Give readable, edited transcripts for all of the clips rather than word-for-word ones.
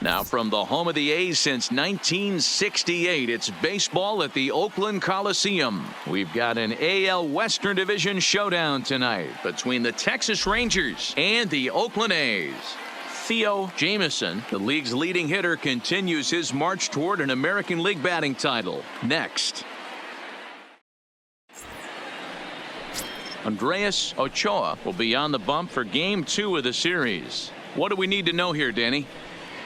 Now from the home of the A's since 1968, it's baseball at the Oakland Coliseum. We've got an AL Western Division showdown tonight between the Texas Rangers and the Oakland A's. Theo Jamieson, the league's leading hitter, continues his march toward an American League batting title. Next, Andres Ochoa will be on the bump for Game 2 of the series. What do we need to know here, Danny?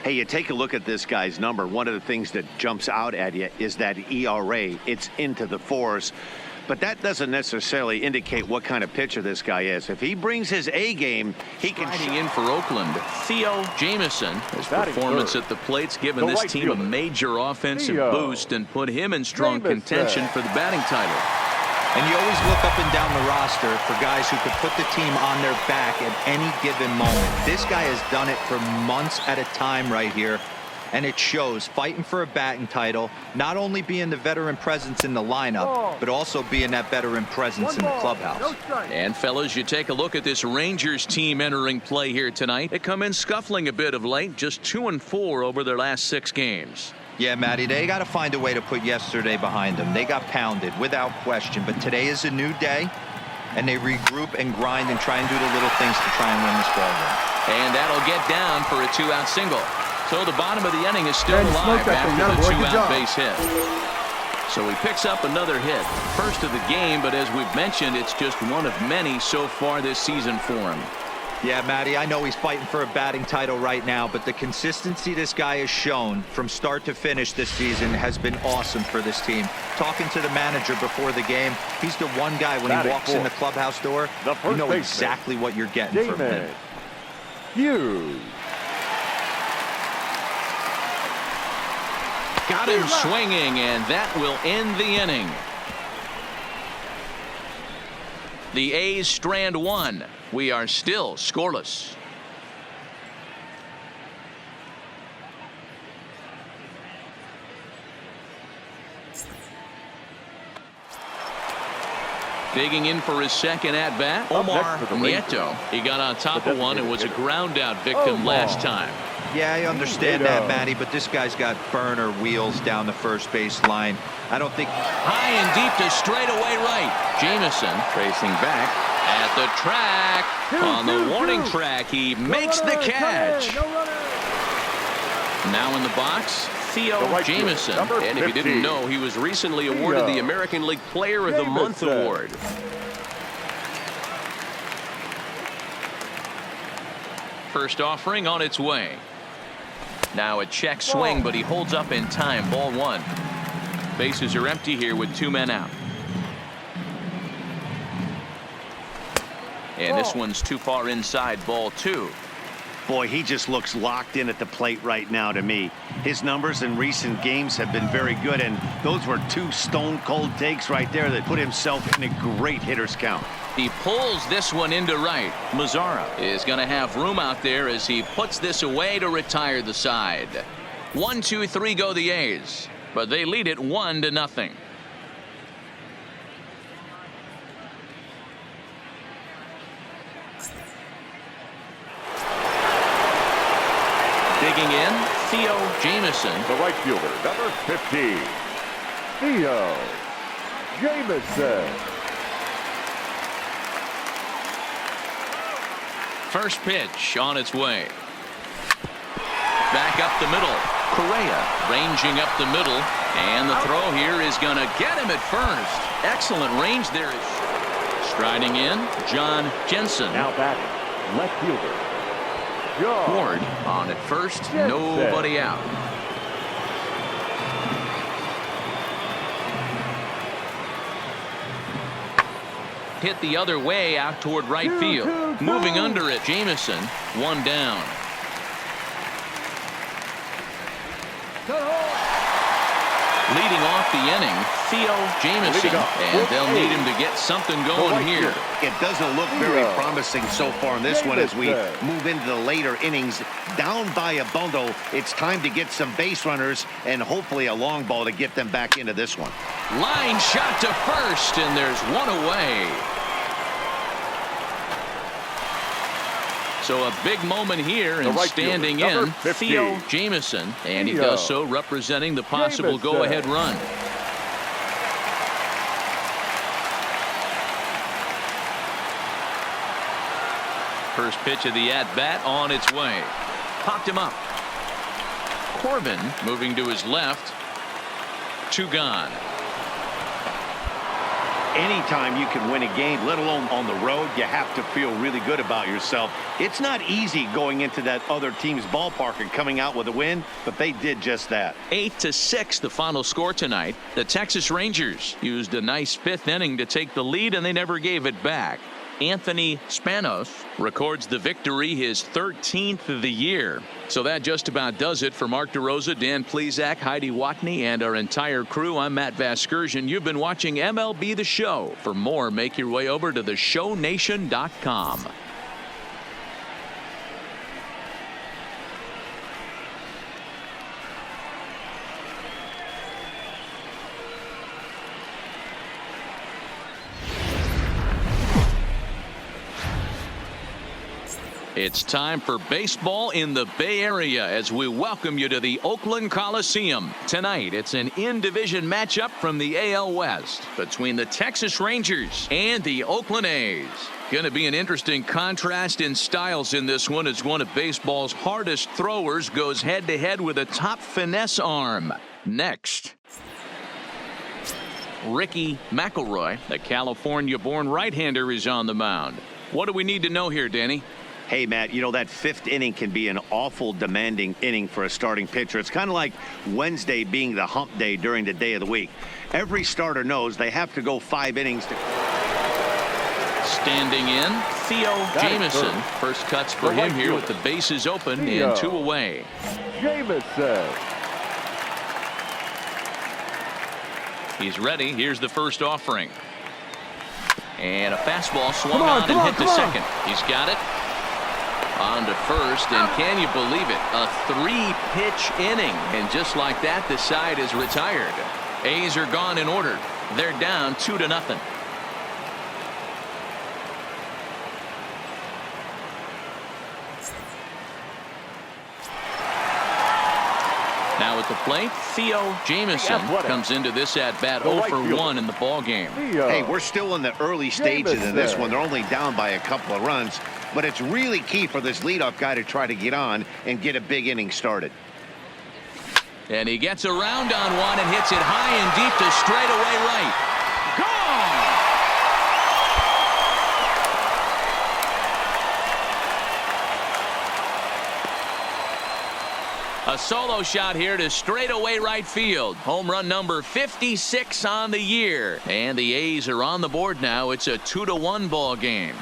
Hey, you take a look at this guy's number. One of the things that jumps out at you is that ERA. It's into the fours. But that doesn't necessarily indicate what kind of pitcher this guy is. If he brings his A game, he can. Riding in for Oakland, Theo Jamieson. His performance at the plate's given this team a major offensive boost and put him in strong contention for the batting title. And you always look up and down the roster for guys who could put the team on their back at any given moment. This guy has done it for months at a time right here. And it shows, fighting for a batting title, not only being the veteran presence in the lineup, but also being that veteran presence in the clubhouse. And fellas, you take a look at this Rangers team entering play here tonight. They come in scuffling a bit of late, just 2-4 over their last 6 games. Yeah, Matty, they got to find a way to put yesterday behind them. They got pounded without question, but today is a new day, and they regroup and grind and try and do the little things to try and win this ball game. And that'll get down for a 2-out single. So the bottom of the inning is still alive after the 2-out base hit. So he picks up another hit. First of the game, but as we've mentioned, it's just one of many so far this season for him. Yeah, Matty, I know he's fighting for a batting title right now, but the consistency this guy has shown from start to finish this season has been awesome for this team. Talking to the manager before the game, he's the one guy when he walks in the clubhouse door, you know exactly what you're getting from him. Got him swinging, and that will end the inning. The A's strand 1. We are still scoreless. Digging in for his second at-bat, Omar Nieto. He got on top of one and was a ground-out victim last time. Yeah, I understand that, Matty, but this guy's got burner wheels down the first base line. I don't think. High and deep to straightaway right. Jamieson tracing back at the track. On the warning track, he makes the catch. Now in the box, Theo Jamieson. And if you didn't know, he was recently awarded the American League Player of the Month award. First offering on its way. Now a check swing, but he holds up in time. Ball 1. Bases are empty here with 2 men out. And this one's too far inside. Ball 2. Boy, he just looks locked in at the plate right now to me. His numbers in recent games have been very good, and those were 2 stone-cold takes right there that put himself in a great hitter's count. He pulls this one into right. Mazzara is going to have room out there as he puts this away to retire the side. 1, 2, 3 go the A's, but they lead it 1-0. Digging in, Theo Jamieson. The right fielder, number 15, Theo Jamieson. First pitch on its way. Back up the middle. Correa ranging up the middle. And the throw here is going to get him at first. Excellent range there. Striding in, John Jensen. Now batting, left fielder, John Ward on at first. Jensen. Nobody out. Hit the other way out toward right field. Moving under it, Jamieson. 1 down. Leading off the inning, Theo Jamieson. And they'll need him to get something going here. It doesn't look very promising so far in this one as we move into the later innings. Down by a bundle, it's time to get some base runners and hopefully a long ball to get them back into this one. Line shot to first, and there's one away. So a big moment here, and right standing fielder, in, number 50. Theo Jamison, and he Theo does so representing the possible Jamison. go-ahead run. First pitch of the at-bat on its way. Popped him up. Corbin moving to his left. 2 gone. Anytime you can win a game, let alone on the road, you have to feel really good about yourself. It's not easy going into that other team's ballpark and coming out with a win, but they did just that. 8-6 the final score tonight. The Texas Rangers used a nice 5th inning to take the lead, and they never gave it back. Anthony Spanos records the victory, his 13th of the year. So that just about does it for Mark DeRosa, Dan Plesac, Heidi Watney, and our entire crew. I'm Matt Vasgersian. You've been watching MLB The Show. For more, make your way over to theshownation.com. It's time for baseball in the Bay Area as we welcome you to the Oakland Coliseum. Tonight, it's an in-division matchup from the AL West between the Texas Rangers and the Oakland A's. Going to be an interesting contrast in styles in this one as one of baseball's hardest throwers goes head-to-head with a top finesse arm. Next. Ricky McElroy, the California-born right-hander, is on the mound. What do we need to know here, Danny? Hey, Matt, you know, that 5th inning can be an awful demanding inning for a starting pitcher. It's kind of like Wednesday being the hump day during the day of the week. Every starter knows they have to go 5 innings to... Standing in, Theo Jamison. First cuts for him here with the bases open and 2 away. Jamison. He's ready. Here's the first offering. And a fastball swung on and hit to second. He's got it. On to first, and can you believe it? A 3-pitch inning, and just like that, the side is retired. A's are gone in order. They're down 2-0. Now at the plate, Theo Jamison comes into this at-bat 0 for 1 in the ball game. Hey, we're still in the early stages of this one. They're only down by a couple of runs, but it's really key for this leadoff guy to try to get on and get a big inning started. And he gets around on one and hits it high and deep to straightaway right. Gone! A solo shot here to straightaway right field. Home run number 56 on the year. And the A's are on the board now. It's a 2-1 ball game.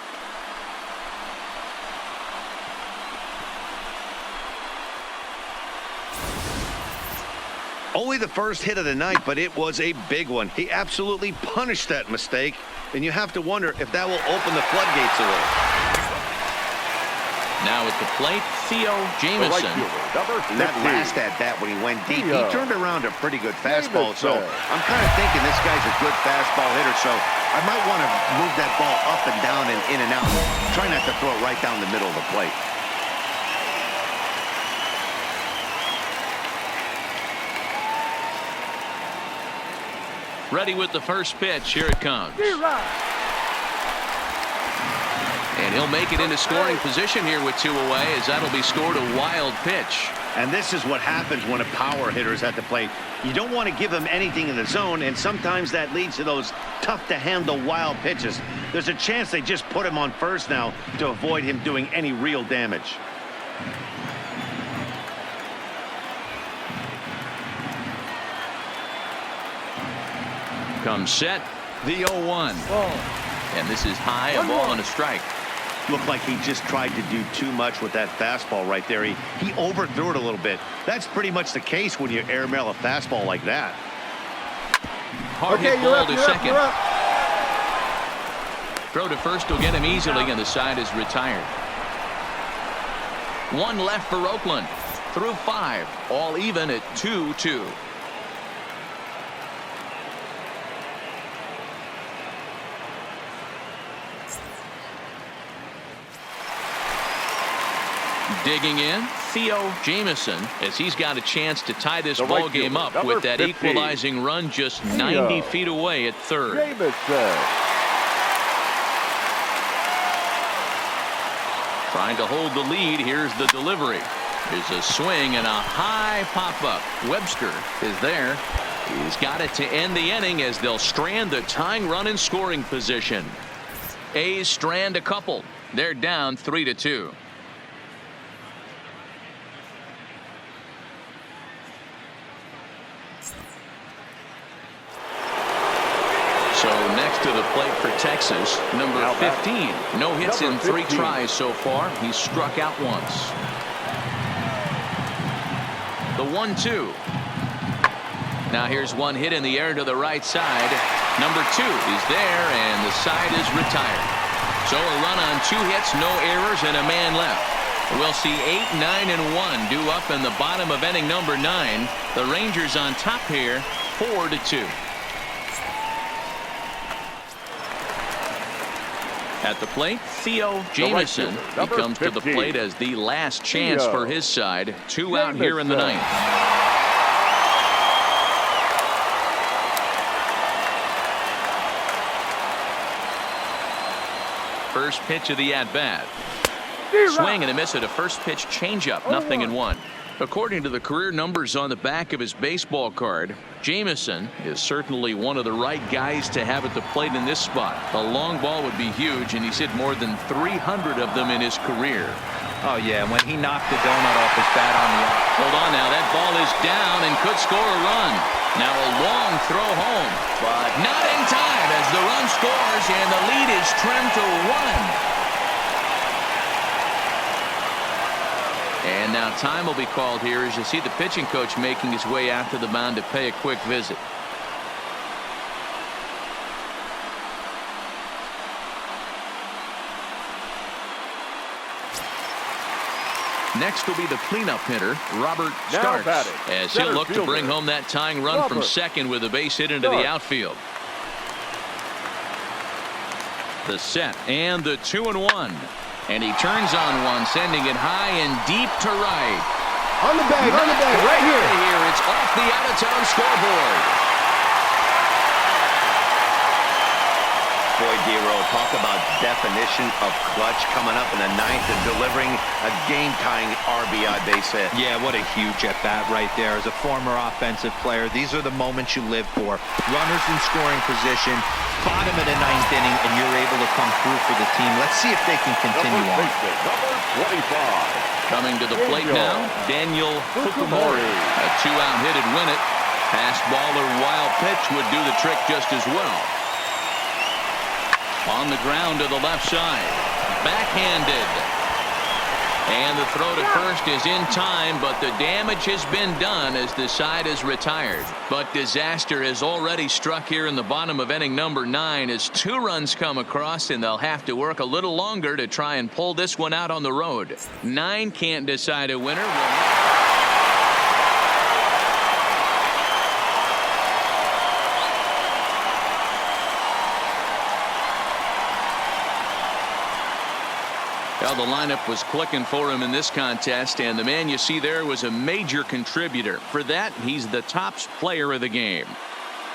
Only the first hit of the night, but it was a big one. He absolutely punished that mistake, and you have to wonder if that will open the floodgates away. Now at the plate, Theo Jamison. That last at-bat when he went deep, he turned around a pretty good fastball, so I'm kind of thinking this guy's a good fastball hitter, so I might want to move that ball up and down and in and out. Try not to throw it right down the middle of the plate. Ready with the first pitch. Here it comes. And he'll make it into scoring position here with 2 away, as that'll be scored a wild pitch. And this is what happens when a power hitter is at the plate. You don't want to give him anything in the zone, and sometimes that leads to those tough-to-handle wild pitches. There's a chance they just put him on first now to avoid him doing any real damage. Comes set, the 0-1. And this is high, a ball and a strike. Looked like he just tried to do too much with that fastball right there. He overthrew it a little bit. That's pretty much the case when you airmail a fastball like that. Hard hit ball to second. Throw to first will get him easily, and the side is retired. 1 left for Oakland. Through 5, all even at 2-2. Digging in, Theo Jamieson, as he's got a chance to tie this The ball right game fielder, up number with that 50. equalizing run just 90 feet away at third. Jamieson. Trying to hold the lead. Here's the delivery. Here's a swing and a high pop-up. Webster is there. He's got it to end the inning as they'll strand the tying run in scoring position. A's strand a couple. They're down 3-2. So next to the plate for Texas, number 15. No hits in 3 tries so far. He's struck out once. The 1-2. Now here's one hit in the air to the right side. Number 2 is there, and the side is retired. So a run on 2 hits, no errors, and a man left. We'll see 8, 9, and 1 due up in the bottom of inning number 9. The Rangers on top here, 4-2. At the plate, Theo Jamieson. He comes to the plate as the last chance for his side. 2 out here in the 9th. First pitch of the at-bat. Swing and a miss at a first pitch changeup. 0-1. According to the career numbers on the back of his baseball card, Jamieson is certainly one of the right guys to have at the plate in this spot. A long ball would be huge, and he's hit more than 300 of them in his career. Oh, yeah, when he knocked the donut off his bat on the out. Hold on now. That ball is down and could score a run. Now a long throw home, but not in time as the run scores, and the lead is trimmed to 1. And now time will be called here as you see the pitching coach making his way out to the mound to pay a quick visit. Next will be the cleanup hitter, Robert Starks, as he'll look to bring home that tying run from second with a base hit into the outfield. The set and the 2-1. And he turns on one, sending it high and deep to right. On the bag, right here. It's off the out-of-town scoreboard. Boy, Dero, talk about definition of clutch coming up in the 9th and delivering a game-tying RBI base hit. Yeah, what a huge at-bat right there. As a former offensive player, these are the moments you live for. Runners in scoring position, bottom of the 9th inning, and you're able to come through for the team. Let's see if they can continue on. Number 25. Coming to the plate now, Daniel Fukumori. A 2-out hit would win it. Fastball or wild pitch would do the trick just as well. On the ground to the left side. Backhanded. And the throw to first is in time, but the damage has been done as the side is retired. But disaster has already struck here in the bottom of inning number 9 as 2 runs come across, and they'll have to work a little longer to try and pull this one out on the road. 9 can't decide a winner. Well, the lineup was clicking for him in this contest, and the man you see there was a major contributor. For that, he's the top player of the game.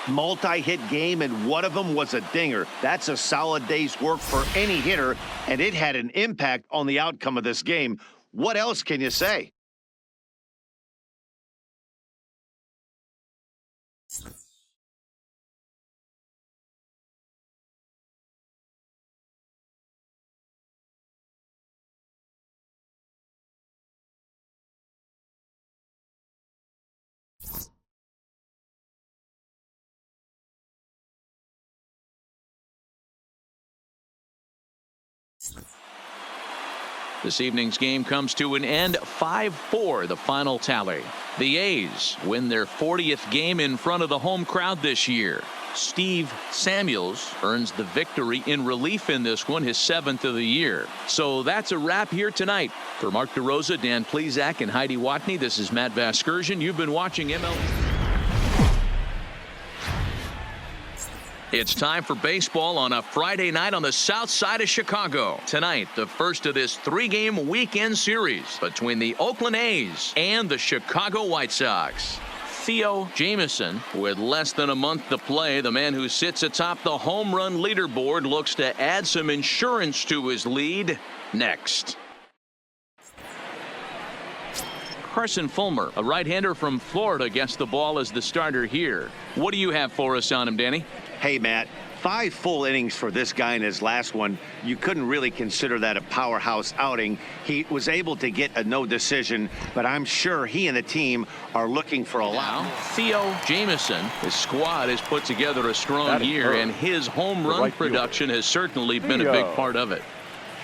Multi-hit game, and one of them was a dinger. That's a solid day's work for any hitter, and it had an impact on the outcome of this game. What else can you say? This evening's game comes to an end, 5-4, the final tally. The A's win their 40th game in front of the home crowd this year. Steve Samuels earns the victory in relief in this one, his 7th of the year. So that's a wrap here tonight. For Mark DeRosa, Dan Plesac, and Heidi Watney, this is Matt Vasgersian. You've been watching MLB. It's time for baseball on a Friday night on the south side of Chicago. Tonight, the first of this 3-game weekend series between the Oakland A's and the Chicago White Sox. Theo Jamieson, with less than a month to play, the man who sits atop the home run leaderboard, looks to add some insurance to his lead next. Carson Fulmer, a right-hander from Florida, gets the ball as the starter here. What do you have for us on him, Danny? Hey, Matt, 5 full innings for this guy in his last one. You couldn't really consider that a powerhouse outing. He was able to get a no decision, but I'm sure he and the team are looking for a lot. Theo Jamieson, his squad has put together a strong year, and his home run production has certainly been a big part of it.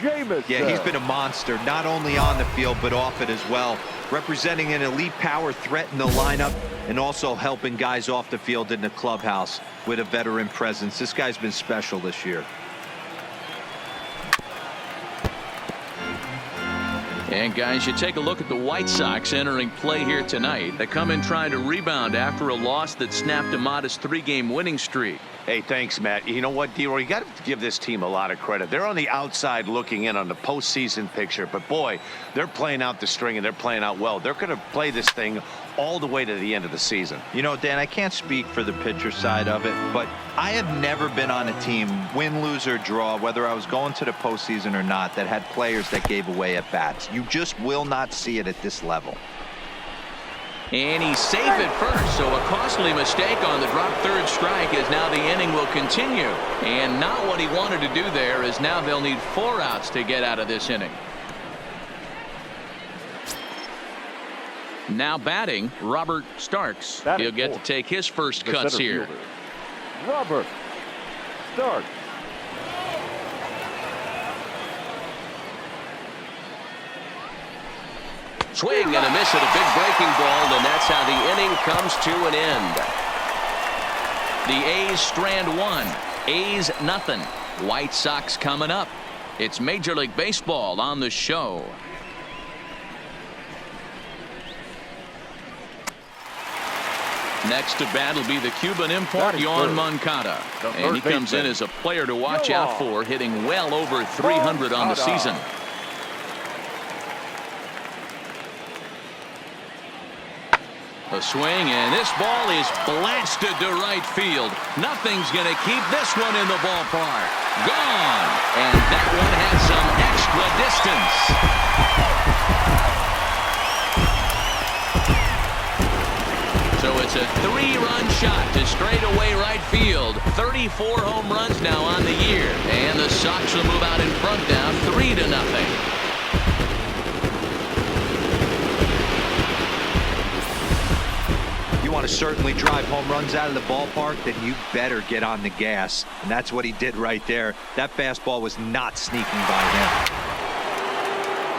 Yeah, he's been a monster, not only on the field, but off it as well. Representing an elite power threat in the lineup and also helping guys off the field in the clubhouse with a veteran presence. This guy's been special this year. And guys, you take a look at the White Sox entering play here tonight. They come in trying to rebound after a loss that snapped a modest 3-game winning streak. Hey, thanks, Matt. You know what, D-Roy, you got to give this team a lot of credit. They're on the outside looking in on the postseason picture, but boy, they're playing out the string and they're playing out well. They're going to play this thing all the way to the end of the season. You know, Dan, I can't speak for the pitcher side of it, but I have never been on a team, win, lose, or draw, whether I was going to the postseason or not, that had players that gave away at bats. You just will not see it at this level. And he's safe at first, so a costly mistake on the drop third strike, as now the inning will continue. And not what he wanted to do there, as now they'll need 4 outs to get out of this inning. Now batting, Robert Starks. He'll get to take his first cuts here. Fielder, Robert Starks. Swing and a miss at a big breaking ball, and that's how the inning comes to an end. The A's strand 1, A's nothing. White Sox coming up. It's Major League Baseball on the show. Next to bat will be the Cuban import, Yoan Moncada. And he comes in as a player to watch out for, hitting well over 300 on the season. A swing, and this ball is blasted to right field. Nothing's going to keep this one in the ballpark. Gone. And that one had some extra distance. So it's a 3-run shot to straightaway right field. 34 home runs now on the year. And the Sox will move out in front now, 3-0. You want to certainly drive home runs out of the ballpark, then you better get on the gas. And that's what he did right there. That fastball was not sneaking by him.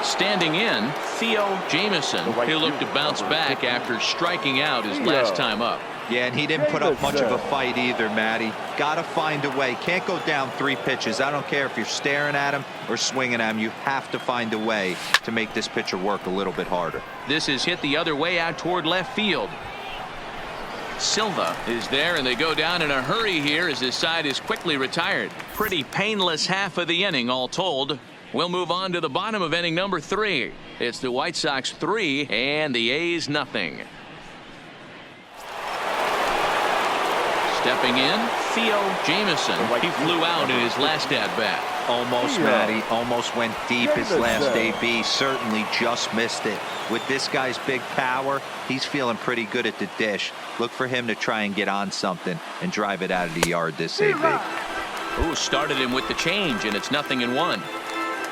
Standing in, Theo Jamieson. He'll look to bounce back after striking out his last time up. Yeah, and he didn't put up much of a fight either, Matty. Got to find a way. Can't go down 3 pitches. I don't care if you're staring at him or swinging at him. You have to find a way to make this pitcher work a little bit harder. This is hit the other way out toward left field. Silva is there, and they go down in a hurry here as his side is quickly retired. Pretty painless half of the inning, all told. We'll move on to the bottom of inning number 3. It's the White Sox 3 and the A's nothing. Stepping in, Theo Jamieson. He flew out in his last at-bat. Almost, Matty. Almost went deep his last AB. Certainly just missed it. With this guy's big power, he's feeling pretty good at the dish. Look for him to try and get on something and drive it out of the yard this AB. Ooh, started him with the change, and it's 0-1.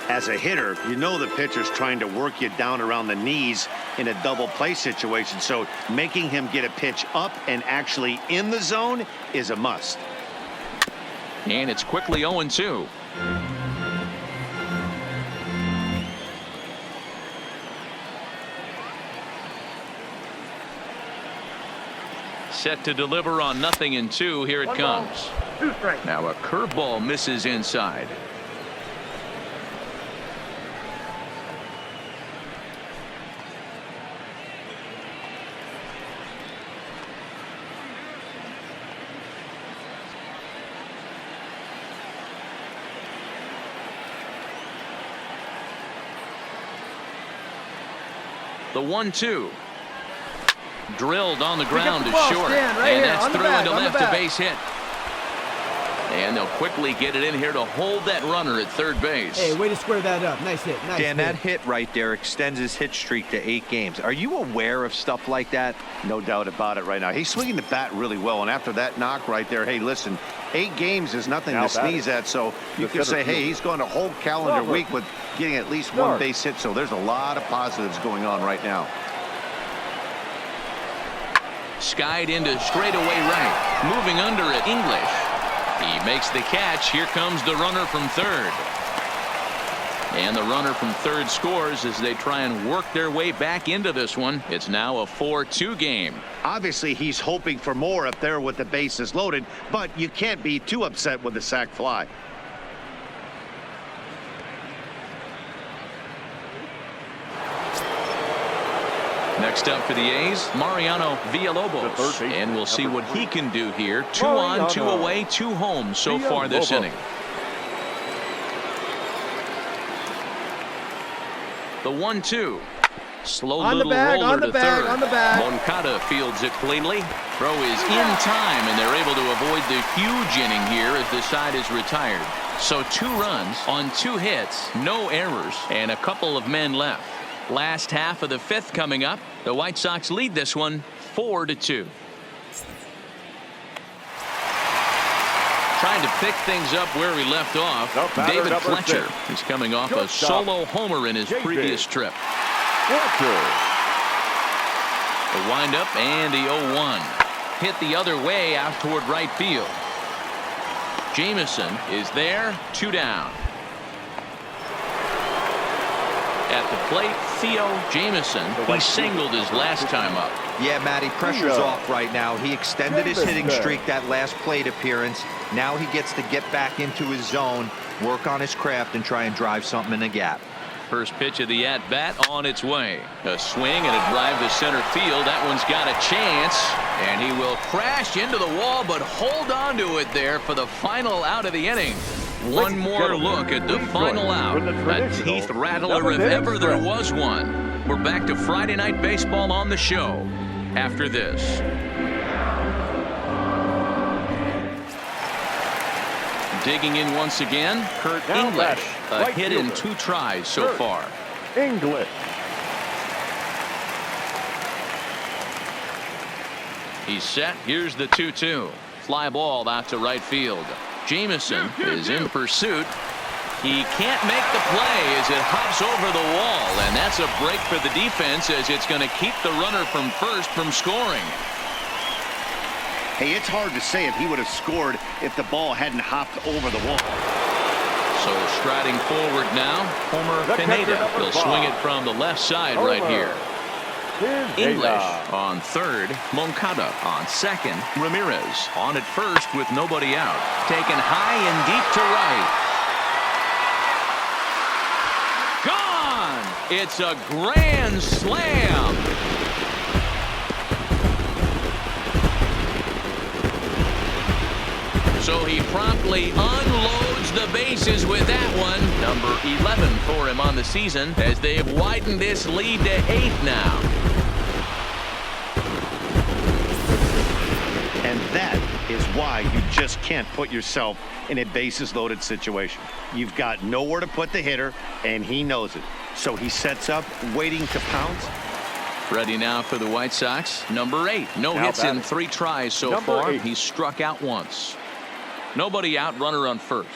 As a hitter, you know the pitcher's trying to work you down around the knees in a double play situation. So making him get a pitch up and actually in the zone is a must. And it's quickly 0-2. Set to deliver on 0-2. Here it comes. Now a curveball misses inside. The 1-2. Drilled on the ground to ball, short. Stan, right and here, that's on the through back, into on the left, a back. base hit. And they'll quickly get it in here to hold that runner at third base. Hey, way to square that up. Nice hit. Nice Dan, hit. that hit right there extends his hit streak to 8 games. Are you aware of stuff like that? No doubt about it right now. He's swinging the bat really well, and after that knock right there, hey, listen, 8 games is nothing Now to sneeze at, so you can say, hey, he's going a whole calendar week with getting at least 1 base hit, so there's a lot of positives going on right now. Skied into straightaway right. Moving under it, English. He makes the catch. Here comes the runner from third. And the runner from third scores as they try and work their way back into this one. It's now a 4-2 game. Obviously, he's hoping for more up there with the bases loaded, but you can't be too upset with the sac fly. Next up for the A's, Mariano Villalobos. And we'll see what he can do here. 2 on, 2 away, 2 home so far this inning. The 1-2. Slow On the little bag, roller on the to bag, third. on the bag. Moncada fields it cleanly. Throw is in time, and they're able to avoid the huge inning here as the side is retired. So 2 runs on 2 hits, no errors, and a couple of men left. Last half of the 5th coming up. The White Sox lead this one 4-2. Trying to pick things up where we left off. David Fletcher is coming off a solo homer in his previous trip. The windup and the 0-1. Hit the other way out toward right field. Jamison is there, 2 down. At the plate, Theo Jamison. He singled his last time up. Yeah, Matty, pressure's off right now. He extended his hitting streak that last plate appearance. Now he gets to get back into his zone, work on his craft, and try and drive something in the gap. First pitch of the at-bat on its way. A swing and a drive to center field. That one's got a chance. And he will crash into the wall, but hold on to it there for the final out of the inning. One more look at the final out. A teeth rattler if ever there was one. We're back to Friday Night Baseball on the show after this. Digging in once again, Kurt English. A hit in 2 tries so far. English. He's set. Here's the 2-2. Fly ball out to right field. Jamison is in pursuit. He can't make the play as it hops over the wall, and that's a break for the defense as it's going to keep the runner from first from scoring. Hey, it's hard to say if he would have scored if the ball hadn't hopped over the wall. So striding forward now, Homer Pineda. He'll swing it from the left side right here. English on third, Moncada on second, Ramirez on at first with nobody out. Taken high and deep to right. Gone! It's a grand slam. So he promptly unloads the bases with that one. Number 11 for him on the season as they have widened this lead to 8 now. And that is why you just can't put yourself in a bases loaded situation. You've got nowhere to put the hitter, and he knows it. So he sets up, waiting to pounce. Ready now for the White Sox. Number 8. No hits in 3 tries so far. He's struck out once. Nobody out, runner on first.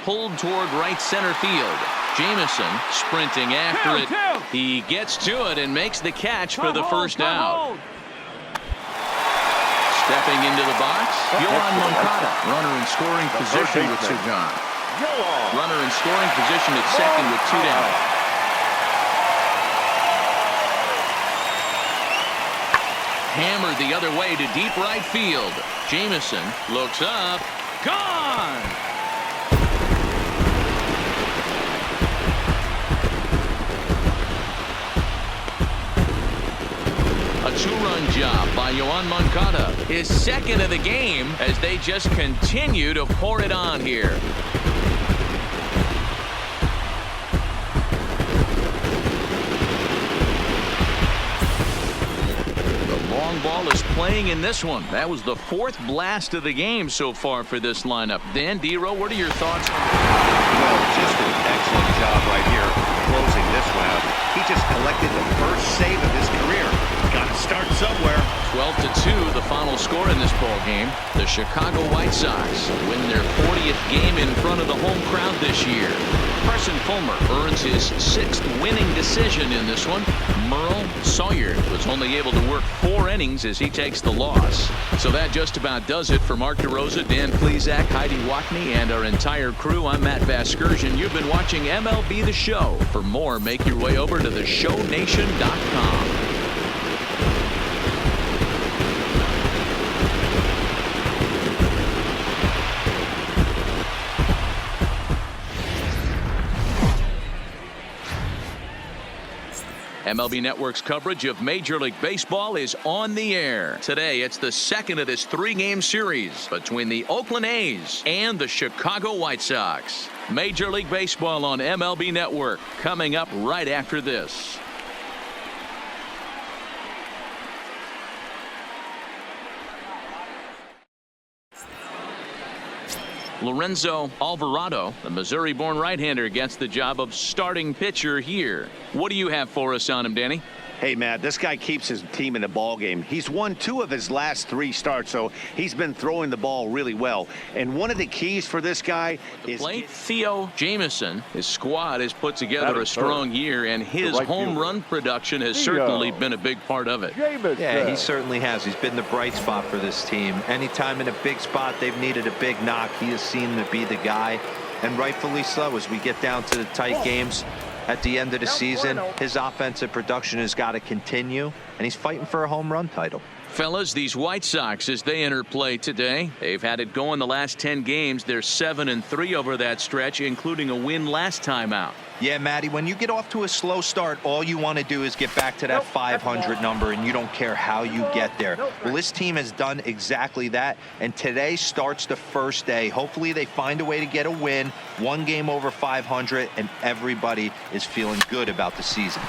Pulled toward right center field. Jamison sprinting after it. He gets to it and makes the catch for the first out. Stepping into the box, Yohan Moncada. Runner in scoring position with 2 gone. Runner in scoring position at second with 2 down. Hammered the other way to deep right field. Jamison looks up. Gone! A 2-run job by Yoan Moncada. His second of the game as they just continue to pour it on here. Long ball is playing in this one. That was the 4th blast of the game so far for this lineup. Dan, D-Row, what are your thoughts? Well, just an excellent job right here closing this one out. He just collected the first save of his career. Got to start somewhere. 12-2, the final score in this ball game. The Chicago White Sox win their 40th game in front of the home crowd this year. Preston Fulmer earns his 6th winning decision in this one. Merle Sawyer was only able to work 4 innings as he takes the loss. So that just about does it for Mark DeRosa, Dan Plesac, Heidi Wackney, and our entire crew. I'm Matt Vasgersian. You've been watching MLB The Show. For more, make your way over to theshownation.com. MLB Network's coverage of Major League Baseball is on the air. Today, it's the 2nd of this 3-game series between the Oakland A's and the Chicago White Sox. Major League Baseball on MLB Network coming up right after this. Lorenzo Alvarado, the Missouri-born right-hander, gets the job of starting pitcher here. What do you have for us on him, Danny? Hey, Matt, this guy keeps his team in the ball game. He's won 2 of his last 3 starts, so he's been throwing the ball really well. And one of the keys for this guy is Theo Jamieson. His squad has put together a strong year, and his home run production has certainly been a big part of it. Yeah, he certainly has. He's been the bright spot for this team. Anytime in a big spot they've needed a big knock, he has seemed to be the guy, and rightfully so. As we get down to the tight games at the end of the season, his offensive production has got to continue, and he's fighting for a home run title. Fellas, these White Sox, as they enter play today, they've had it going the last 10 games. They're 7-3 over that stretch, including a win last time out. Yeah, Matty, when you get off to a slow start, all you want to do is get back to that 500 number, and you don't care how you get there. Well, this team has done exactly that, and today starts the first day. Hopefully they find a way to get a win, 1 game over 500, and everybody is feeling good about the season.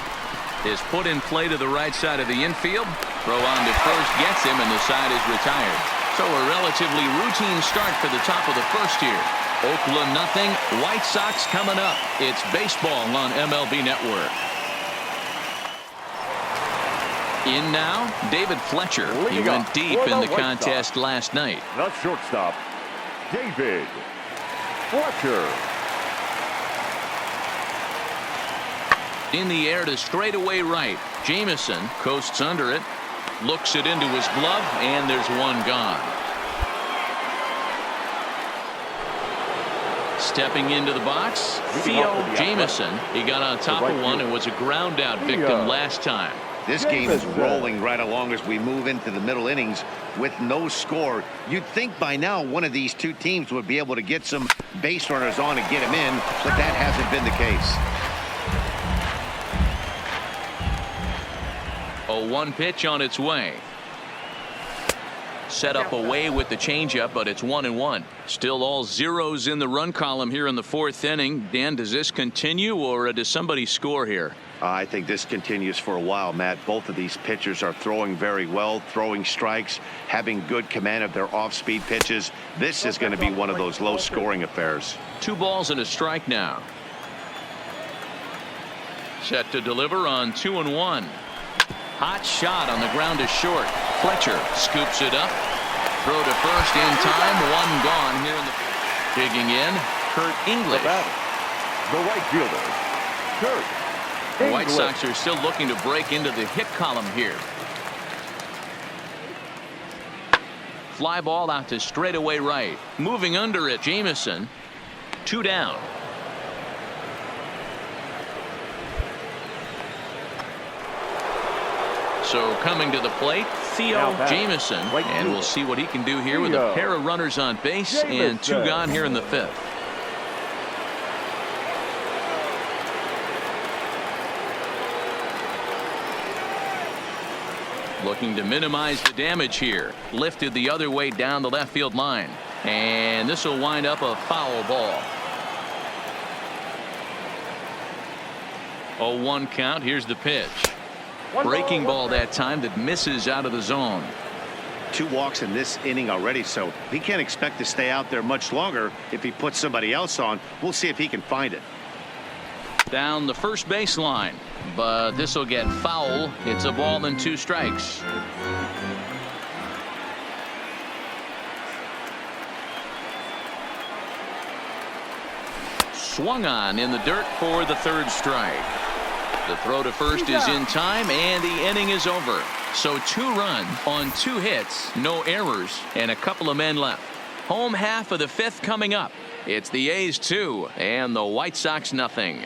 Is put in play to the right side of the infield. Throw on to first gets him, and the side is retired. So a relatively routine start for the top of the first here. Oakland nothing. White Sox coming up. It's baseball on MLB Network. In now, David Fletcher. He went deep in the contest last night. The shortstop, David Fletcher. In the air to straightaway right. Jamieson coasts under it. Looks it into his glove, and there's one gone. Stepping into the box, Theo Jamieson. He got on top of one and was a ground out victim last time. This game is rolling right along as we move into the middle innings with no score. You'd think by now one of these 2 teams would be able to get some base runners on and get them in, but that hasn't been the case. 0-1 pitch on its way. Set up away with the changeup, but it's 1-1. Still all zeros in the run column here in the 4th inning. Dan, does this continue, or does somebody score here? I think this continues for a while, Matt. Both of these pitchers are throwing very well, throwing strikes, having good command of their off-speed pitches. This is going to be one of those low-scoring affairs. 2 balls and a strike now. Set to deliver on 2-1. Hot shot on the ground is short. Fletcher scoops it up. Throw to first in time. 1 gone here in the digging in. Kurt English. The right fielder, Kurt English. The White Sox are still looking to break into the hit column here. Fly ball out to straightaway right. Moving under it, Jamieson. 2 down. So coming to the plate, Theo Jamieson, and we'll see what he can do here with a pair of runners on base and 2 gone here in the 5th. Looking to minimize the damage here. Lifted the other way down the left field line. And this will wind up a foul ball. 0-1 count. Here's the pitch. Breaking ball that time that misses out of the zone. 2 walks in this inning already, so he can't expect to stay out there much longer. If he puts somebody else on, we'll see if he can find it. Down the first baseline, but this will get foul. It's a ball and 2 strikes. Swung on in the dirt for the 3rd strike. The throw to first is in time, and the inning is over. So 2 runs on 2 hits, no errors, and a couple of men left. Home half of the 5th coming up. It's the A's 2 and the White Sox nothing.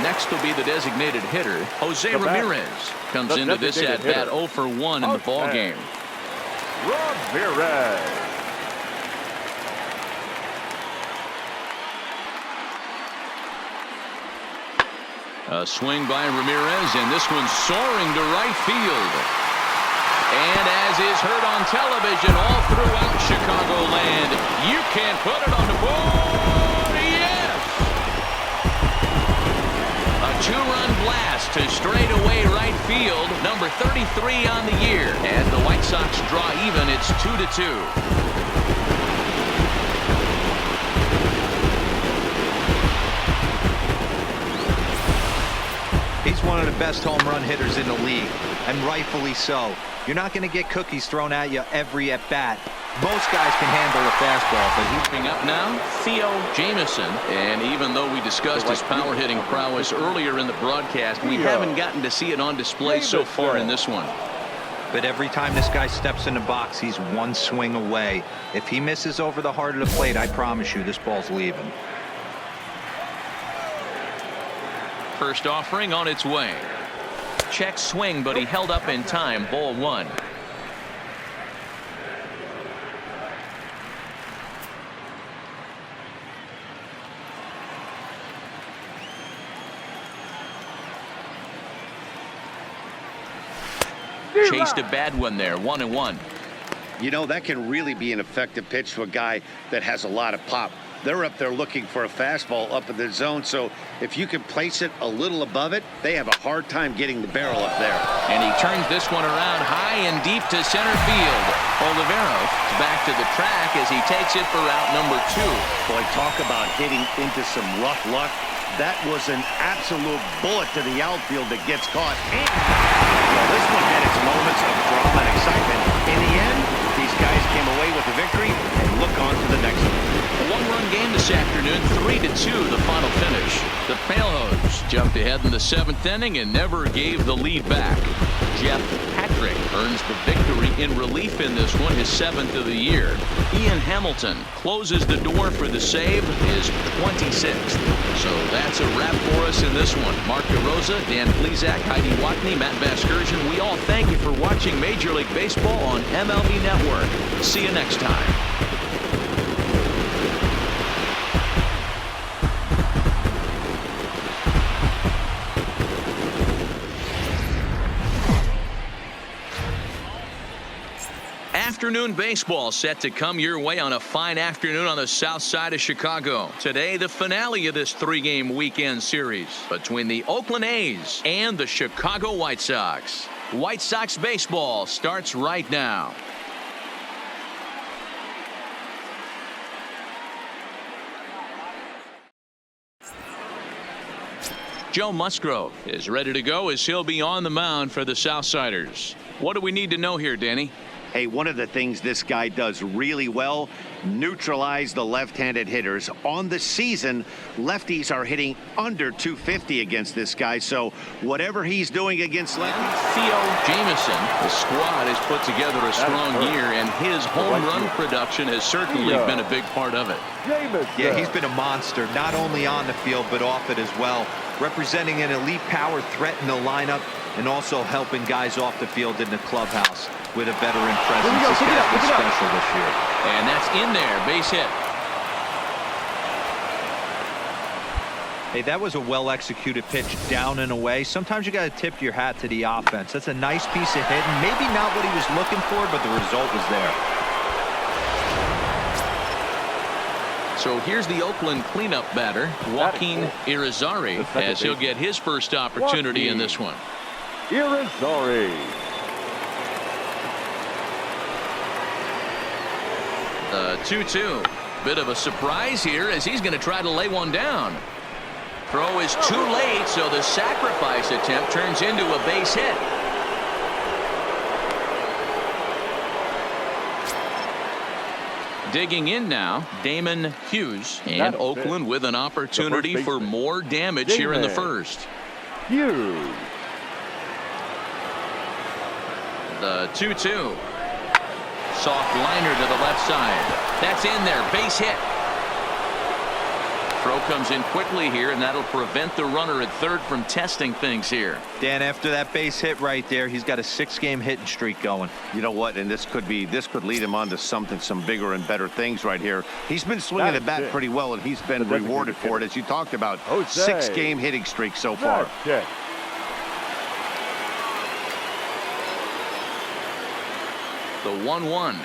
Next will be the designated hitter, Jose Ramirez. Comes into this at bat 0 for 1 in the ball game. Ramirez. A swing by Ramirez, and this one's soaring to right field. And as is heard on television all throughout Chicagoland, you can put it on the board. Yes! A 2-run blast to straightaway right field, number 33 on the year. As the White Sox draw even, it's 2-2. He's one of the best home run hitters in the league, and rightfully so. You're not going to get cookies thrown at you every at bat. Most guys can handle a fastball, but he's coming up now, Theo Jamison. And even though we discussed his power hitting prowess earlier in the broadcast, we haven't gotten to see it on display so far in this one. But every time this guy steps in the box, he's 1 swing away. If he misses over the heart of the plate, I promise you this ball's leaving. First offering on its way. Check swing, but he held up in time. Ball 1. Chased a bad one there. 1-1. You know, that can really be an effective pitch to a guy that has a lot of pop. They're up there looking for a fastball up in the zone, so if you can place it a little above it, they have a hard time getting the barrel up there. And he turns this one around high and deep to center field. Oliveros back to the track as he takes it for out number 2. Boy, talk about hitting into some rough luck. That was an absolute bullet to the outfield that gets caught. And well, this one had its moments of drama and excitement. In the end, these guys came away with the victory and look on to the next one. A 1-run game this afternoon, 3-2 the final finish. The Pailhose jumped ahead in the 7th inning and never gave the lead back. Jeff Patrick earns the victory in relief in this one, his 7th of the year. Ian Hamilton closes the door for the save, his 26th. So that's a wrap for us in this one. Mark DeRosa, Dan Plesac, Heidi Watney, Matt Vasgersian, we all thank you for watching Major League Baseball on MLB Network. See you next time. Afternoon baseball set to come your way on a fine afternoon on the south side of Chicago. Today, the finale of this 3-game weekend series between the Oakland A's and the Chicago White Sox. White Sox baseball starts right now. Joe Musgrove is ready to go as he'll be on the mound for the Southsiders. What do we need to know here, Danny? Hey, one of the things this guy does really well, neutralize the left-handed hitters. On the season, lefties are hitting under 250 against this guy, so whatever he's doing against lefties. Theo Jamison, the squad has put together a strong year, and his home run production has certainly been a big part of it. Yeah, he's been a monster, not only on the field, but off it as well. Representing an elite power threat in the lineup, and also helping guys off the field in the clubhouse with a veteran presence. This guy's been special this year. And that's in there, base hit. Hey, that was a well-executed pitch down and away. Sometimes you got to tip your hat to the offense. That's a nice piece of hitting. Maybe not what he was looking for, but the result was there. So here's the Oakland cleanup batter, Joaquin Irizarry, as he'll get his first opportunity in this one. Irizarry. The 2-2. Bit of a surprise here as he's going to try to lay one down. Throw is too late, so the sacrifice attempt turns into a base hit. Digging in now, Damon Hughes, and Oakland with an opportunity for more damage here in the first. Hughes. The 2-2. Soft liner to the left side. That's in there. Base hit. Throw comes in quickly here, and that'll prevent the runner at third from testing things here. Dan, after that base hit right there, he's got a 6-game hitting streak going. You know what? And this could lead him on to some bigger and better things right here. He's been swinging the bat pretty well, and he's been rewarded for it, as you talked about. 6-game hitting streak so far. The 1-1.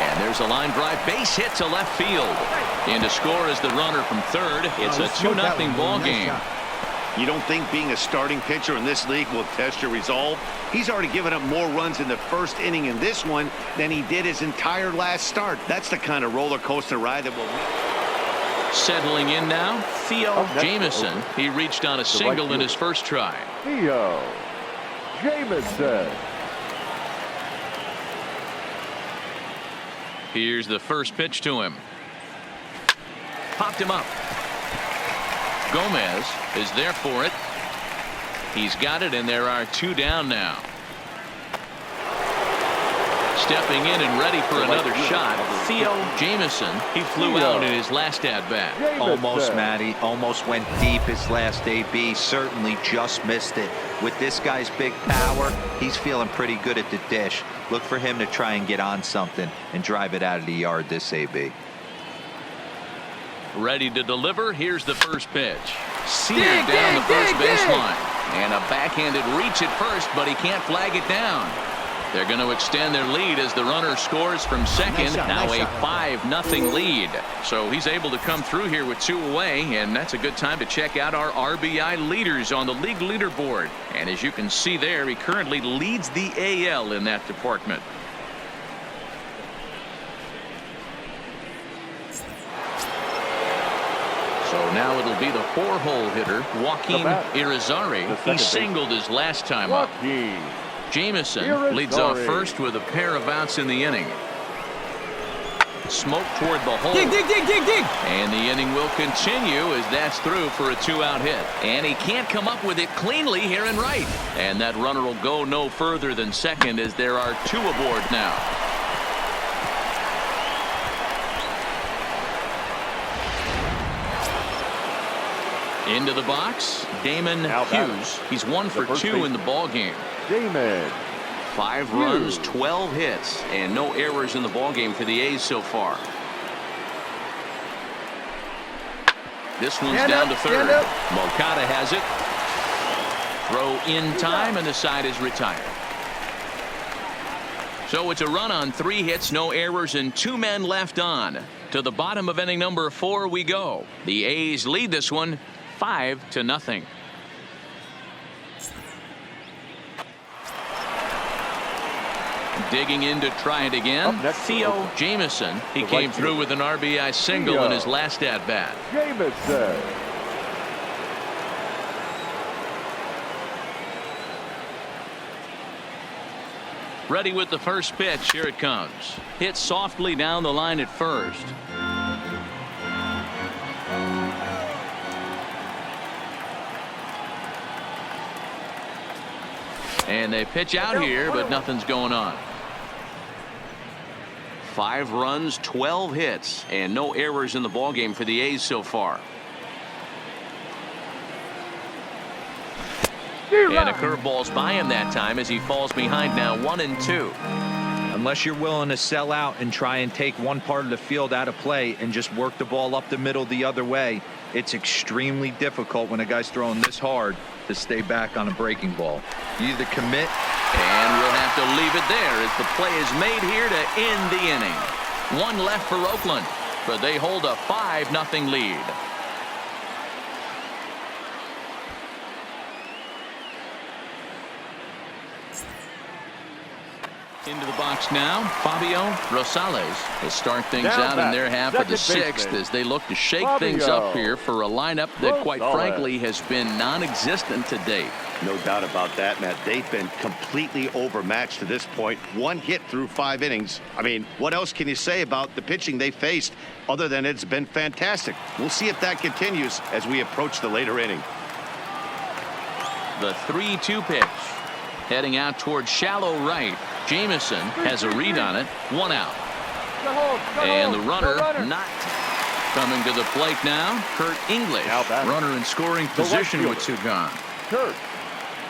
And there's a line drive base hit to left field. And to score is the runner from third. It's a 2-0 ball game. You don't think being a starting pitcher in this league will test your resolve? He's already given up more runs in the first inning in this one than he did his entire last start. That's the kind of roller coaster ride that will win. Settling in now, Theo Jamieson. He reached on a single in his first try. Theo Jamieson. Here's the first pitch to him. Popped him up. Gomez is there for it. He's got it, and there are 2 down now. Stepping in and ready for another shot, Theo Jamieson. He flew out in his last at-bat. Almost, Matty. Almost went deep his last AB. Certainly just missed it. With this guy's big power, he's feeling pretty good at the dish. Look for him to try and get on something and drive it out of the yard this AB. Ready to deliver. Here's the first pitch. Seared down the first baseline. And a backhanded reach at first, but he can't flag it down. They're going to extend their lead as the runner scores from second. Now a 5-0 lead. So he's able to come through here with 2 away, and that's a good time to check out our RBI leaders on the league leaderboard. And as you can see there, he currently leads the AL in that department. So now it'll be the 4-hole hitter, Joaquin Irizarry. He singled his last time up. Jamieson leads off first with a pair of outs in the inning. Smoke toward the hole. Dig. And the inning will continue as that's through for a 2-out hit. And he can't come up with it cleanly here in right. And that runner will go no further than second as there are 2 aboard now. Into the box, Damon Hughes. He's 1 for 2 in the ball game. Damon 5 runs, 12 hits, and no errors in the ball game for the A's so far. This one's down to third. Moncada has it. Throw in time, and the side is retired. So it's a run on 3 hits, no errors, and 2 men left on. To the bottom of inning number 4 we go. The A's lead this one 5-0. Digging in to try it again, Theo Jamieson. He came through with an RBI single in his last at-bat. Jamieson. Ready with the first pitch. Here it comes. Hit softly down the line at first. And they pitch out here, but nothing's going on. 5 runs, 12 hits, and no errors in the ballgame for the A's so far. And a curveball's by him that time as he falls behind now 1-2. Unless you're willing to sell out and try and take one part of the field out of play and just work the ball up the middle the other way, it's extremely difficult when a guy's throwing this hard to stay back on a breaking ball. You either commit. And we'll have to leave it there as the play is made here to end the inning. One left for Oakland, but they hold a 5-0 lead. Into the box now, Fabio Rosales will start things out in their half of the sixth as they look to shake things up here for a lineup that, quite frankly, has been non-existent to date. No doubt about that, Matt. They've been completely overmatched to this point. One hit through 5 innings. I mean, what else can you say about the pitching they faced other than it's been fantastic? We'll see if that continues as we approach the later inning. The 3-2 pitch. Heading out towards shallow right. Jamison has a read on it. 1 out. And the runner not coming to the plate now. Kurt English. Runner in scoring position with 2 gone. Kurt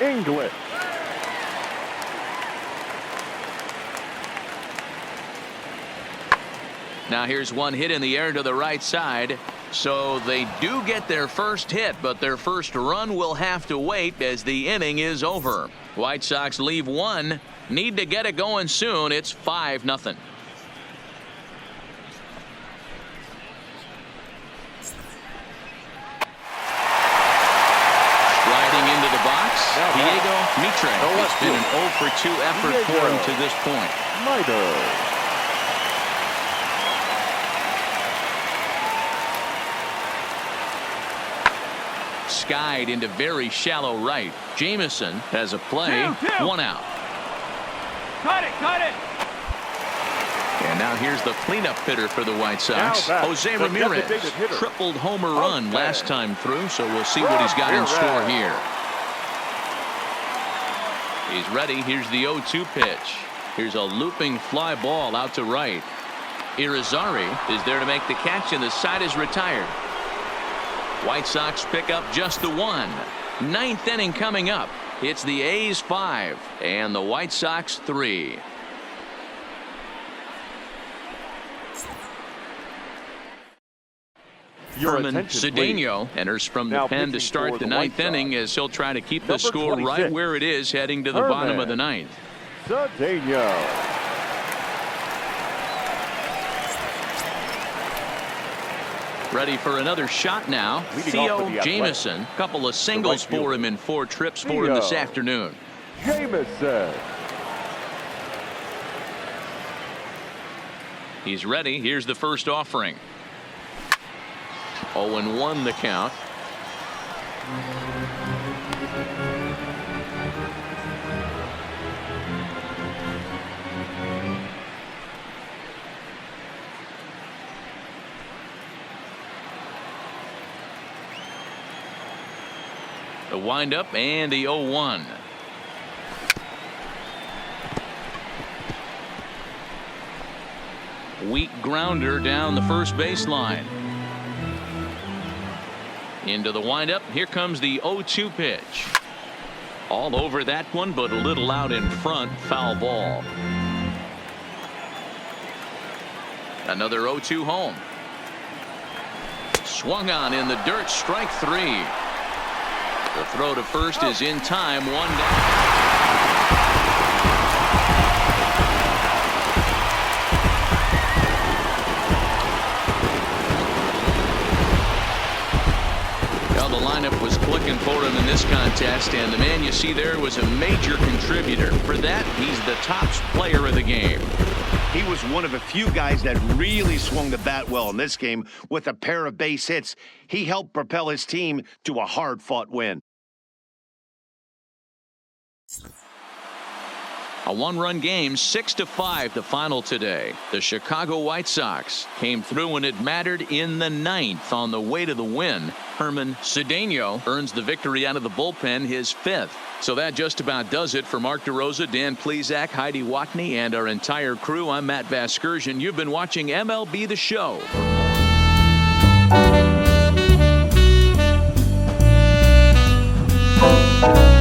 English. Now here's one hit in the air to the right side. So they do get their first hit, but their first run will have to wait as the inning is over. White Sox leave 1. Need to get it going soon. It's 5-0. Sliding into the box, Diego Mitre. It's been an 0-for-2 effort for him to this point. Skied into very shallow right. Jamison has a play. 1 out. Cut it. And now here's the cleanup hitter for the White Sox. Jose Ramirez. Tripled homer run last time through, so we'll see what he's got in store here. He's ready. Here's the 0-2 pitch. Here's a looping fly ball out to right. Irizarry is there to make the catch, and the side is retired. White Sox pick up just the 1. 9th inning coming up. It's the A's 5 and the White Sox 3. Herman Cedeno enters from the pen to start the 9th inning as he'll try to keep the score right where it is heading to the bottom of the 9th. Cedeno. Ready for another shot now. Theo Jamison. Couple of singles for him in 4 trips for him this afternoon. Jamison. He's ready. Here's the first offering. 0-1 the count. The windup and the 0-1. Weak grounder down the first baseline. Into the windup. Here comes the 0-2 pitch. All over that one, but a little out in front. Foul ball. Another 0-2 home. Swung on in the dirt. Strike 3. The throw to first is in time. 1 down. Well, the lineup was clicking for him in this contest, and the man you see there was a major contributor. For that, he's the top player of the game. He was one of a few guys that really swung the bat well in this game with a pair of base hits. He helped propel his team to a hard-fought win. A 1-run game, 6-5 the final today. The Chicago White Sox came through when it mattered in the 9th on the way to the win. Herman Cedeno earns the victory out of the bullpen, his 5th. So that just about does it for Mark DeRosa, Dan Plesac, Heidi Watney, and our entire crew. I'm Matt Vasgersian. You've been watching MLB The Show. For more